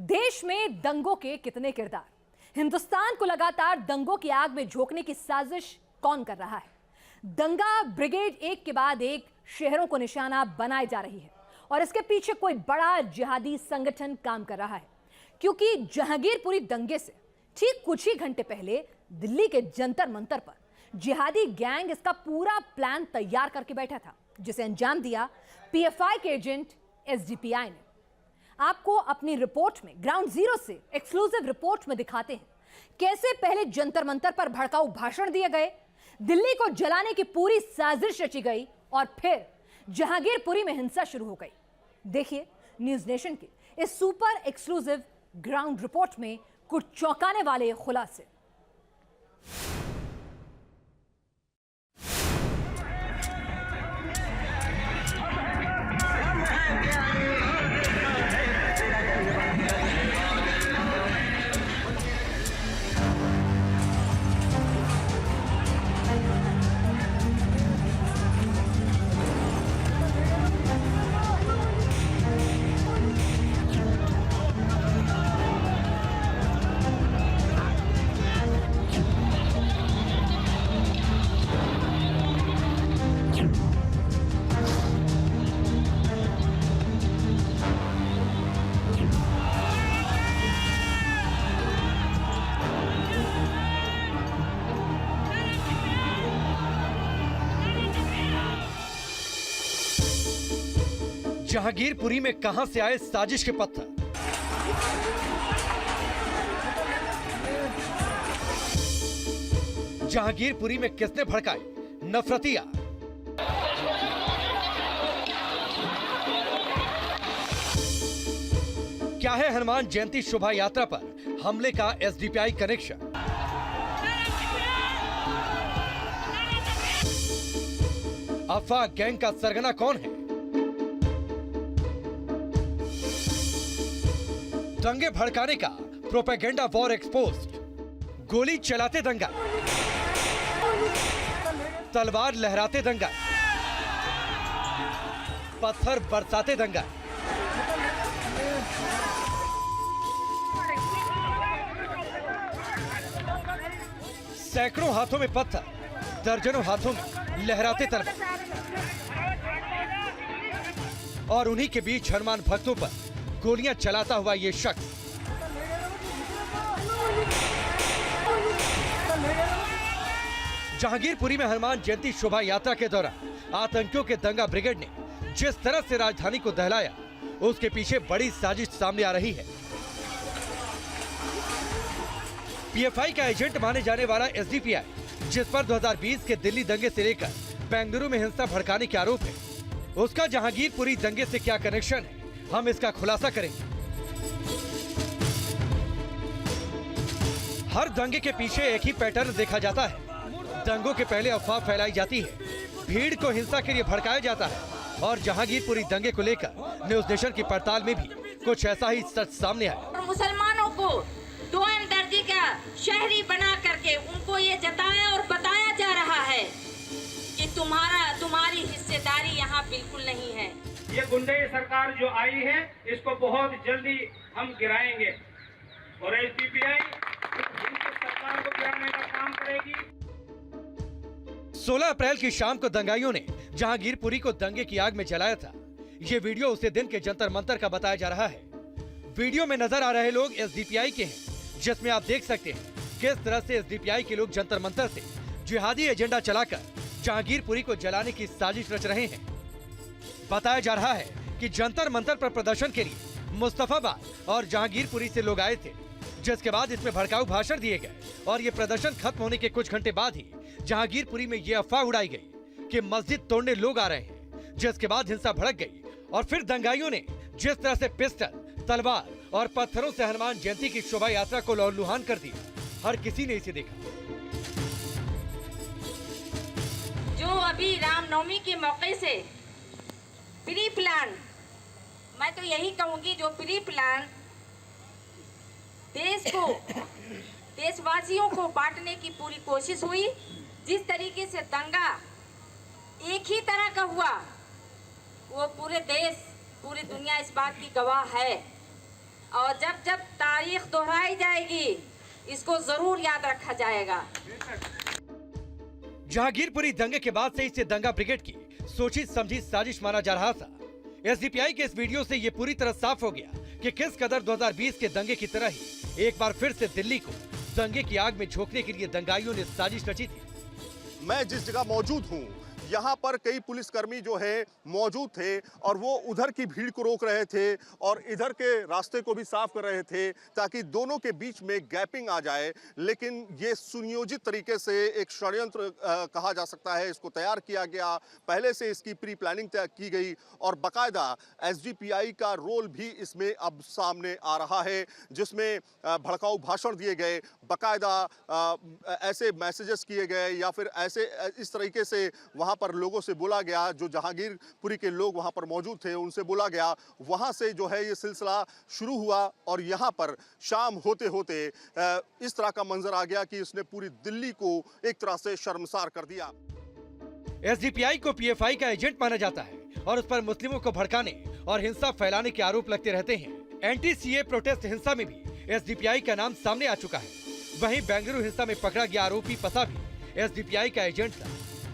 देश में दंगों के कितने किरदार। हिंदुस्तान को लगातार दंगों की आग में झोंकने की साजिश कौन कर रहा है। दंगा ब्रिगेड एक के बाद एक शहरों को निशाना बनाए जा रही है और इसके पीछे कोई बड़ा जिहादी संगठन काम कर रहा है, क्योंकि जहांगीरपुरी दंगे से ठीक कुछ ही घंटे पहले दिल्ली के जंतर मंतर पर जिहादी गैंग इसका पूरा प्लान तैयार करके बैठा था, जिसे अंजाम दिया पीएफआई के एजेंट एसडीपीआई ने। आपको अपनी रिपोर्ट में ग्राउंड जीरो से एक्सक्लूसिव रिपोर्ट में दिखाते हैं कैसे पहले जंतर मंतर पर भड़काऊ भाषण दिए गए, दिल्ली को जलाने की पूरी साजिश रची गई और फिर जहांगीरपुरी में हिंसा शुरू हो गई। देखिए न्यूज नेशन की इस सुपर एक्सक्लूसिव ग्राउंड रिपोर्ट में कुछ चौंकाने वाले खुलासे। जहांगीरपुरी में कहां से आए साजिश के पत्थर। जहांगीरपुरी में किसने भड़काई नफरतियां। क्या है हनुमान जयंती शोभा यात्रा पर हमले का एसडीपीआई कनेक्शन। अफवाह गैंग का सरगना कौन है। दंगे भड़काने का प्रोपेगेंडा वॉर एक्सपोज्ड। गोली चलाते दंगा, तलवार लहराते दंगा, पत्थर बरसाते दंगा। सैकड़ों हाथों में पत्थर, दर्जनों हाथों में लहराते तलवार और उन्हीं के बीच हनुमान भक्तों पर गोलियां चलाता हुआ ये शख्स। जहांगीरपुरी में हनुमान जयंती शोभा यात्रा के दौरान आतंकियों के दंगा ब्रिगेड ने जिस तरह से राजधानी को दहलाया, उसके पीछे बड़ी साजिश सामने आ रही है। पीएफआई का एजेंट माने जाने वाला एसडीपीआई, जिस पर 2020 के दिल्ली दंगे से लेकर बेंगलुरु में हिंसा भड़काने के आरोप है, उसका जहांगीरपुरी दंगे से क्या कनेक्शन है, हम इसका खुलासा करेंगे। हर दंगे के पीछे एक ही पैटर्न देखा जाता है। दंगों के पहले अफवाह फैलाई जाती है, भीड़ को हिंसा के लिए भड़काया जाता है और जहांगीरपुरी दंगे को लेकर न्यूज नेशन की पड़ताल में भी कुछ ऐसा ही सच सामने आया। मुसलमानों को दोयम दर्जे का शहरी बना करके उनको ये जताया और बताया जा रहा है कि तुम्हारी हिस्सेदारी यहाँ बिल्कुल नहीं है। ये गुंडे सरकार जो आई है, इसको बहुत जल्दी हम गिराएंगे और एसडीपीआई सरकार को गिराने का काम करेगी। 16 अप्रैल की शाम को दंगाइयों ने जहांगीरपुरी को दंगे की आग में जलाया था। ये वीडियो उसी दिन के जंतर मंतर का बताया जा रहा है। वीडियो में नजर आ रहे लोग एसडीपीआई के हैं, जिसमें आप देख सकते हैं किस तरह से एसडीपीआई के लोग जंतर मंतर से जिहादी एजेंडा चलाकर जहांगीरपुरी को जलाने की साजिश रच रहे हैं। बताया जा रहा है कि जंतर मंतर पर प्रदर्शन के लिए मुस्तफाबाद और जहांगीरपुरी से लोग आए थे, जिसके बाद इसमें भड़काऊ भाषण दिए गए और ये प्रदर्शन खत्म होने के कुछ घंटे बाद ही जहांगीरपुरी में ये अफवाह उड़ाई गई कि मस्जिद तोड़ने लोग आ रहे हैं, जिसके बाद हिंसा भड़क गई और फिर दंगाइयों ने जिस तरह से पिस्टल, तलवार और पत्थरों से हनुमान जयंती की शोभा यात्रा को लहूलुहान कर दिया, हर किसी ने इसे देखा। जो अभी रामनवमी के मौके से प्री प्लान, मैं तो यही कहूंगी, जो प्री प्लान देश को, देशवासियों को बांटने की पूरी कोशिश हुई, जिस तरीके से दंगा एक ही तरह का हुआ, वो पूरे देश, पूरी दुनिया इस बात की गवाह है। और जब जब तारीख दोहराई जाएगी इसको जरूर याद रखा जाएगा। जहांगीरपुरी दंगे के बाद से इसे दंगा ब्रिगेड की सोची समझी साजिश माना जा रहा था। एसडीपीआई के इस वीडियो से ये पूरी तरह साफ हो गया कि किस कदर 2020 के दंगे की तरह ही एक बार फिर से दिल्ली को दंगे की आग में झोंकने के लिए दंगाइयों ने साजिश रची थी। मैं जिस जगह मौजूद हूँ यहाँ पर कई पुलिसकर्मी जो है मौजूद थे और वो उधर की भीड़ को रोक रहे थे और इधर के रास्ते को भी साफ कर रहे थे ताकि दोनों के बीच में गैपिंग आ जाए। लेकिन ये सुनियोजित तरीके से एक षड्यंत्र कहा जा सकता है, इसको तैयार किया गया, पहले से इसकी प्री प्लानिंग की गई और बाकायदा एसडीपीआई का रोल भी इसमें अब सामने आ रहा है, जिसमें भड़काऊ भाषण दिए गए, बाकायदा ऐसे मैसेजेस किए गए या फिर ऐसे इस तरीके से वहाँ पर लोगों से बोला गया, जो जहांगीरपुरी के लोग वहाँ पर मौजूद थे उनसे बोला गया। वहाँ से जो है ये सिलसिला शुरू हुआ और यहाँ पर शाम होते होते इस तरह का मंजर आ गया कि इसने पूरी दिल्ली को एक तरह से शर्मसार कर दिया। एसडीपीआई को पीएफआई का एजेंट माना जाता है और उस पर मुस्लिमों को भड़काने और हिंसा फैलाने के आरोप लगते रहते हैं। एंटी सीए प्रोटेस्ट हिंसा में भी एसडीपीआई का नाम सामने आ चुका है। वहीं बेंगलुरु हिंसा में पकड़ा गया आरोपी पसा भी एसडीपीआई का एजेंट था।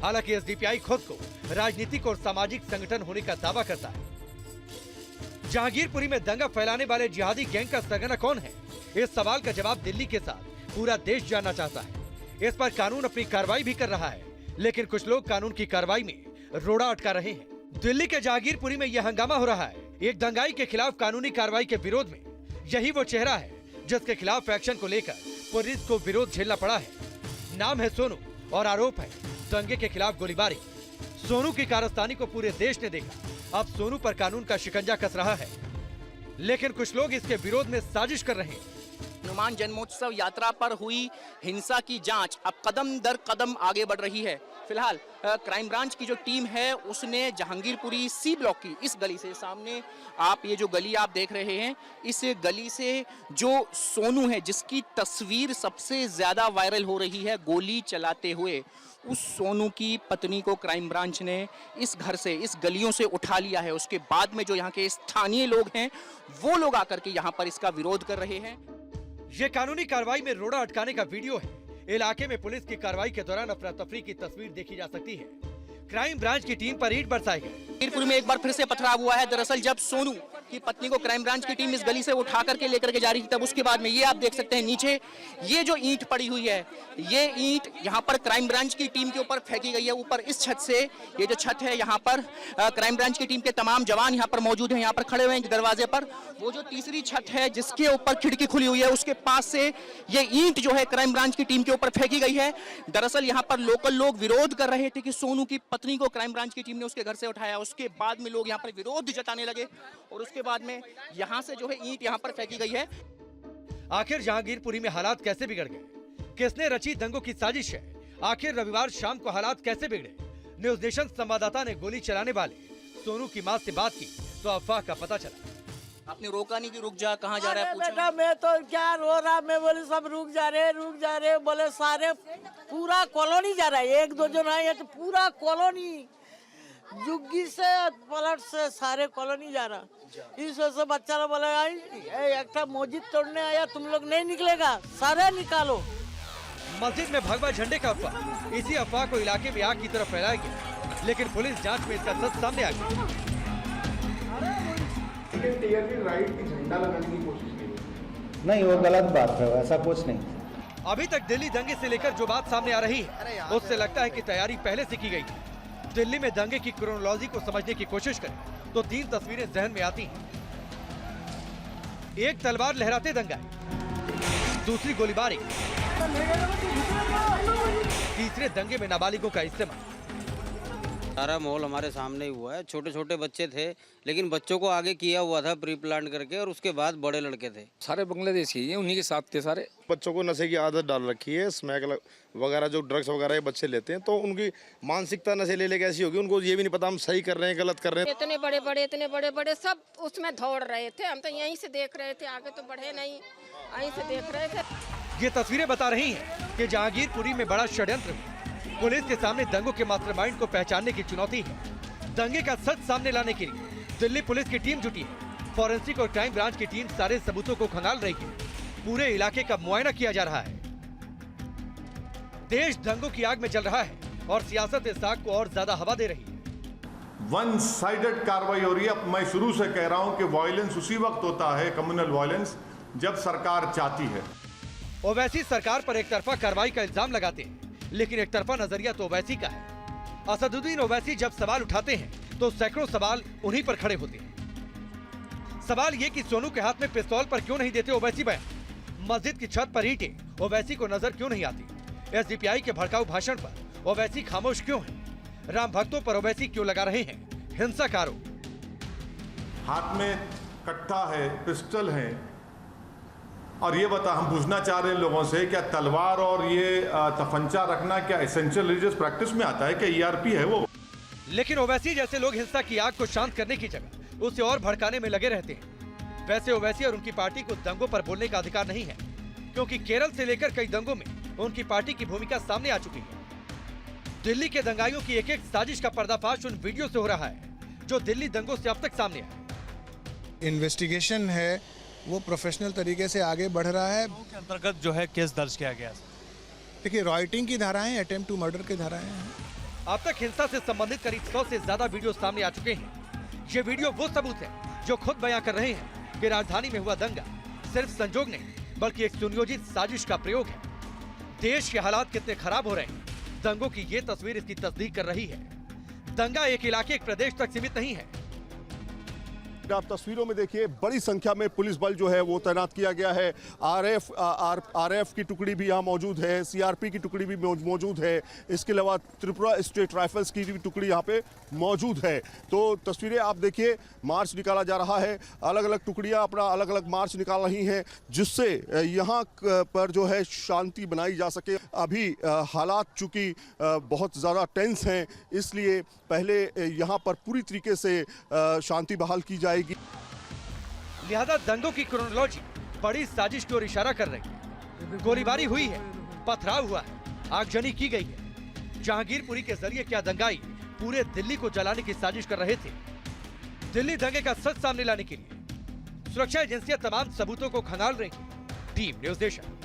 हालांकि एसडीपीआई खुद को राजनीतिक और सामाजिक संगठन होने का दावा करता है। जहांगीरपुरी में दंगा फैलाने वाले जिहादी गैंग का सरगना कौन है, इस सवाल का जवाब दिल्ली के साथ पूरा देश जानना चाहता है। इस पर कानून अपनी कार्रवाई भी कर रहा है, लेकिन कुछ लोग कानून की कार्रवाई में रोड़ा अटका रहे हैं। दिल्ली के जहांगीरपुरी में यह हंगामा हो रहा है एक दंगाई के खिलाफ कानूनी कार्रवाई के विरोध में। यही वो चेहरा है जिसके खिलाफ एक्शन को लेकर पुलिस को विरोध झेलना पड़ा है। नाम है सोनू और आरोप है दंगे के खिलाफ गोलीबारी। सोनू की कारस्तानी को पूरे देश ने देखा। अब सोनू पर कानून का शिकंजा कस रहा है, लेकिन कुछ लोग इसके विरोध में साजिश कर रहे हैं। हनुमान जन्मोत्सव यात्रा पर हुई हिंसा की जांच अब कदम दर कदम आगे बढ़ रही है। फिलहाल क्राइम ब्रांच की जो टीम है उसने जहांगीरपुरी सी ब्लॉक की इस गली से, सामने आप ये जो गली आप देख रहे हैं, इस गली से जो सोनू है जिसकी तस्वीर सबसे ज्यादा वायरल हो रही है गोली चलाते हुए, उस सोनू की पत्नी को क्राइम ब्रांच ने इस घर से, इस गलियों से उठा लिया है। उसके बाद में जो यहाँ के स्थानीय लोग हैं वो लोग आकर के यहाँ पर इसका विरोध कर रहे हैं। ये कानूनी कार्रवाई में रोड़ा अटकाने का वीडियो है। इलाके में पुलिस की कार्रवाई के दौरान अफरा तफरी की तस्वीर देखी जा सकती है। क्राइम ब्रांच की टीम पर ईंट बरसाए गए। जहांगीरपुर में एक बार फिर से पथराव हुआ है। दरअसल जब सोनू की पत्नी को क्राइम ब्रांच की टीम इस गली से उठा करके लेकर के जा रही थी, तब उसके बाद में ये आप देख सकते हैं नीचे ये जो ईंट पड़ी हुई है, ये ईंट यहाँ पर क्राइम ब्रांच की टीम के ऊपर फेंकी गई है। ऊपर इस छत से, ये जो छत है यहाँ पर क्राइम ब्रांच की टीम के तमाम जवान यहाँ पर मौजूद हैं, यहाँ पर खड़े हुए हैं दरवाजे पर। वो जो तीसरी छत है जिसके ऊपर खिड़की खुली हुई है, उसके पास से ये ईंट जो है क्राइम ब्रांच की टीम के ऊपर फेंकी गई है। दरअसल यहाँ पर लोकल लोग विरोध कर रहे थे कि सोनू की पत्नी को क्राइम ब्रांच की टीम ने उसके घर से उठाया। उसके बाद में लोग यहाँ पर विरोध जताने लगे और उसके बाद में यहाँ से जो है ईंट यहाँ पर फेंकी गई है। आखिर जहांगीरपुरी में हालात कैसे बिगड़ गए? किसने रची दंगों की साजिश है? आखिर रविवार शाम को हालात कैसे बिगड़े? न्यूज नेशन संवाददाता ने गोली चलाने वाले सोनू की मां से बात की तो अफवाह का पता चला। आपने रोका नहीं कि रुक जा, कहाँ जा रहा है? बेटा मैं तो क्या रो रहा, मैं बोले सब रुक जा रहे, बोले सारे पूरा कॉलोनी जा रहा है। एक दो जन आए तो पूरा कॉलोनी जुग्गी से पलट से सारे कॉलोनी जा रहा। इस वजह से बच्चा लोग बोले एक मस्जिद तोड़ने आया, तुम लोग नहीं निकलेगा, सारे निकालो। मस्जिद में भगवा झंडे का अफवाह, इसी अफवाह को इलाके में आग की तरफ फैलाया गया, लेकिन पुलिस जांच में इसका सच सामने आ गया। राइट की झंडा लगाने की कोशिश की नहीं, वो गलत बात है, ऐसा कुछ नहीं। अभी तक दिल्ली दंगे से लेकर जो बात सामने आ रही है उससे लगता है कि तैयारी पहले से की गई थी। दिल्ली में दंगे की क्रोनोलॉजी को समझने की कोशिश करें तो 3 तस्वीरें जहन में आती हैं। एक तलवार लहराते दंगाई, दूसरी गोलीबारी, तीसरे दंगे में नाबालिगों का इस्तेमाल। सारा माहौल हमारे सामने ही हुआ है। छोटे छोटे बच्चे थे, लेकिन बच्चों को आगे किया हुआ था प्री प्लान करके, और उसके बाद बड़े लड़के थे। सारे बांग्लादेशी हैं, उन्हीं के साथ थे सारे। बच्चों को नशे की आदत डाल रखी है, स्मैक वगैरह जो ड्रग्स वगैरह ये बच्चे लेते हैं, तो उनकी मानसिकता नशे ले लेके ऐसी होगी, उनको ये भी नहीं पता हम सही कर रहे हैं गलत कर रहे हैं। इतने बड़े बड़े सब उसमें दौड़ रहे थे, हम तो यहीं से देख रहे थे, आगे तो बढ़े नहीं, यहीं से देख रहे थे। ये तस्वीरें बता रही हैं कि जहांगीरपुरी में बड़ा षड्यंत्र है। पुलिस के सामने दंगों के मास्टरमाइंड को पहचानने की चुनौती है। दंगे का सच सामने लाने के लिए दिल्ली पुलिस की टीम जुटी है। फॉरेंसिक और क्राइम ब्रांच की टीम सारे सबूतों को खंगाल रही है। पूरे इलाके का मुआयना किया जा रहा है। देश दंगों की आग में जल रहा है और सियासत इस आग को और ज्यादा हवा दे रही है। वन साइडेड कार्रवाई हो रही है। मैं शुरू से कह रहा हूं कि वायलेंस उसी वक्त होता है, कम्युनल वायलेंस, जब सरकार चाहती है। ओवैसी सरकार पर एक तरफा कार्रवाई का इल्जाम लगाते हैं, लेकिन एक तरफा नजरिया तो ओवैसी का है। असदुद्दीन ओवैसी जब सवाल उठाते हैं तो सैकड़ों सवाल उन्हीं पर खड़े होते हैं। सवाल ये कि सोनू के हाथ में पिस्तौल पर क्यों नहीं देते ओवैसी बयान? मस्जिद की छत पर ईंटें ओवैसी को नजर क्यों नहीं आती? एसडीपीआई के भड़काऊ भाषण पर ओवैसी खामोश क्यों है? राम भक्तों पर ओवैसी क्यों लगा रहे हैं हिंसा का आरोप? हाथ में कट्टा है, पिस्टल है, और ये बता, हम पूछना चाह रहे हैं लोगों से, क्या तलवार और ये तफंचा रखना क्या एसेंशियल रिलीजियस प्रैक्टिस में आता है? क्या ईआरपी है वो? लेकिन ओवैसी जैसे लोग हिंसा की आग को शांत करने की जगह उसे और भड़काने में लगे रहते हैं। वैसे ओवैसी और उनकी पार्टी को दंगों पर बोलने का अधिकार नहीं है, क्योंकि केरल से लेकर कई दंगों में उनकी पार्टी की भूमिका सामने आ चुकी है। दिल्ली के दंगाइयों की एक एक साजिश का पर्दाफाश उन वीडियो से हो रहा है जो दिल्ली दंगों से अब तक सामने आए। इन्वेस्टिगेशन है वो प्रोफेशनल तरीके से आगे बढ़ रहा है। के अंतर्गत जो है केस दर्ज किया गया। देखिए, रॉयटिंग की धाराएं, अटेम्प्ट टू मर्डर की धाराएं हैं। अब तक हिंसा से संबंधित करीब 100 से ज्यादा वीडियो सामने आ चुके हैं। ये वीडियो वो सबूत है जो खुद बयां कर रहे हैं कि राजधानी में हुआ दंगा सिर्फ संजोग नहीं बल्कि एक सुनियोजित साजिश का प्रयोग है। देश के हालात कितने खराब हो रहे हैं, दंगों की ये तस्वीर इसकी तस्दीक कर रही है। दंगा एक इलाके, एक प्रदेश तक सीमित नहीं है। आप तस्वीरों में देखिए, बड़ी संख्या में पुलिस बल जो है वो तैनात किया गया है। आरएफ की टुकड़ी भी यहाँ मौजूद है, सीआरपी की टुकड़ी भी मौजूद है। इसके अलावा त्रिपुरा स्टेट राइफल्स की भी टुकड़ी यहाँ पे मौजूद है। तो तस्वीरें आप देखिए, मार्च निकाला जा रहा है, अलग अलग टुकड़ियाँ अपना अलग अलग मार्च निकाल रही हैं, जिससे यहाँ पर जो है शांति बनाई जा सके। अभी हालात चूँकि बहुत ज़्यादा टेंस हैं, इसलिए पहले यहाँ पर पूरी तरीके से शांति बहाल की जाएगी। लिहाजा दंगों की क्रोनोलॉजी बड़ी साजिश की ओर इशारा कर रही है। गोलीबारी हुई है, पथराव हुआ है, आगजनी की गई है। जहांगीरपुरी के जरिए क्या दंगाई पूरे दिल्ली को जलाने की साजिश कर रहे थे? दिल्ली दंगे का सच सामने लाने के लिए सुरक्षा एजेंसियां तमाम सबूतों को खंगाल रही हैं। Team news nation.